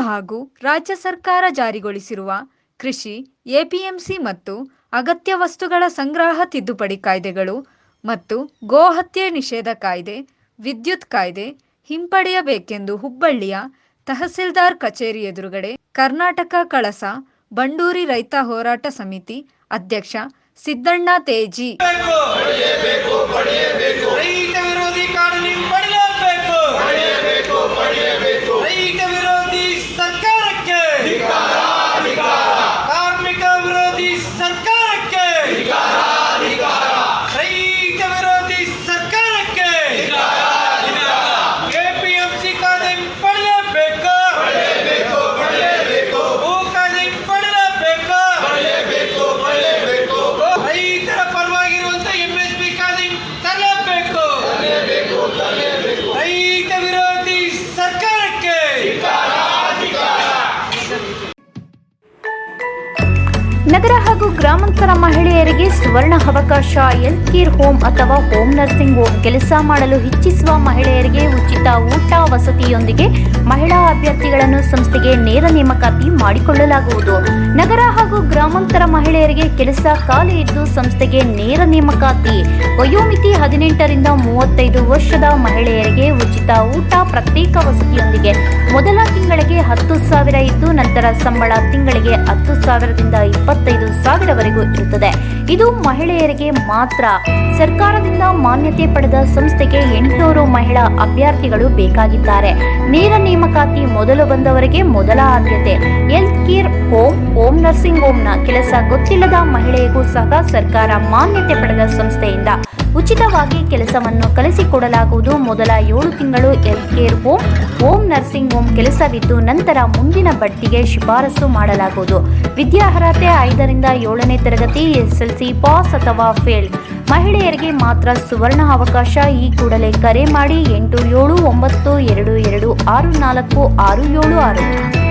ಹಾಗೂ ರಾಜ್ಯ ಸರ್ಕಾರ ಜಾರಿಗೊಳಿಸಿರುವ ಕೃಷಿ, ಎಪಿಎಂಸಿ ಮತ್ತು ಅಗತ್ಯ ವಸ್ತುಗಳ ಸಂಗ್ರಹ ತಿದ್ದುಪಡಿ ಕಾಯ್ದೆಗಳು ಮತ್ತು ಗೋಹತ್ಯೆ ನಿಷೇಧ ಕಾಯ್ದೆ, ವಿದ್ಯುತ್ ಕಾಯ್ದೆ ಹಿಂಪಡೆಯಬೇಕೆಂದು ಹುಬ್ಬಳ್ಳಿಯ ತಹಸೀಲ್ದಾರ್ ಕಚೇರಿ ಎದುರುಗಡೆ ಕರ್ನಾಟಕ ಕಳಸ ಬಂಡೂರಿ ರೈತ ಹೋರಾಟ ಸಮಿತಿ ಅಧ್ಯಕ್ಷ ಸಿದ್ದಣ್ಣ ತೇಜಿ ನಗರ ಹಾಗೂ ಗ್ರಾಮಾಂತರ ಮಹಿಳೆಯರಿಗೆ ಸುವರ್ಣ ಅವಕಾಶ. ಹೆಲ್ತ್ ಕೇರ್ ಹೋಮ್ ಅಥವಾ ಹೋಮ್ ನರ್ಸಿಂಗ್ ಹೋಮ್ ಕೆಲಸ ಮಾಡಲು ಇಚ್ಛಿಸುವ ಮಹಿಳೆಯರಿಗೆ ಉಚಿತ ಊಟ ವಸತಿಯೊಂದಿಗೆ ಮಹಿಳಾ ಅಭ್ಯರ್ಥಿಗಳನ್ನು ಸಂಸ್ಥೆಗೆ ನೇರ ನೇಮಕಾತಿ ಮಾಡಿಕೊಳ್ಳಲಾಗುವುದು. ನಗರ ಹಾಗೂ ಗ್ರಾಮಾಂತರ ಮಹಿಳೆಯರಿಗೆ ಕೆಲಸ ಖಾಲಿ ಇದ್ದು ಸಂಸ್ಥೆಗೆ ನೇರ ನೇಮಕಾತಿ. ವಯೋಮಿತಿ 18 ರಿಂದ 35 ವರ್ಷದ ಮಹಿಳೆಯರಿಗೆ ಉಚಿತ ಊಟ, ಪ್ರತ್ಯೇಕ ವಸತಿಯೊಂದಿಗೆ ಮೊದಲ ತಿಂಗಳಿಗೆ 10,000 ಇದ್ದು ನಂತರ ಸಂಬಳ ತಿಂಗಳಿಗೆ 10,000ದಿಂದ 25,000ವರೆಗೂ ಇರುತ್ತದೆ. ಇದು ಮಹಿಳೆಯರಿಗೆ ಮಾತ್ರ. ಸರ್ಕಾರದಿಂದ ಮಾನ್ಯತೆ ಪಡೆದ ಸಂಸ್ಥೆಗೆ 800 ಮಹಿಳಾ ಅಭ್ಯರ್ಥಿಗಳು ಬೇಕಾಗಿದ್ದಾರೆ. ನೇರ ನೇಮಕಾತಿ ಮೊದಲು ಬಂದವರಿಗೆ ಮೊದಲ ಆದ್ಯತೆ. Health care home, home nursing ಹೋಮ್ನ ಕೆಲಸ ಗೊತ್ತಿಲ್ಲದ ಮಹಿಳೆಗೂ ಸಹ ಸರ್ಕಾರ ಮಾನ್ಯತೆ ಪಡೆದ ಸಂಸ್ಥೆಯಿಂದ ಉಚಿತವಾಗಿ ಕೆಲಸವನ್ನು ಕಲಿಸಿಕೊಡಲಾಗುವುದು. ಮೊದಲ 7 ತಿಂಗಳು health care home, home nursing home ಕೆಲಸವಿದ್ದು ನಂತರ ಮುಂದಿನ ಬಡ್ತಿಗೆ ಶಿಫಾರಸು ಮಾಡಲಾಗುವುದು. ವಿದ್ಯಾರ್ಹತೆ 5 ರಿಂದ 7ನೇ ತರಗತಿ, SSLC ಪಾಸ್ ಅಥವಾ ಫೇಲ್. ಮಹಿಳೆಯರಿಗೆ ಮಾತ್ರ ಸುವರ್ಣ ಅವಕಾಶ. ಈ ಕೂಡಲೇ ಕರೆ ಮಾಡಿ 8792264676.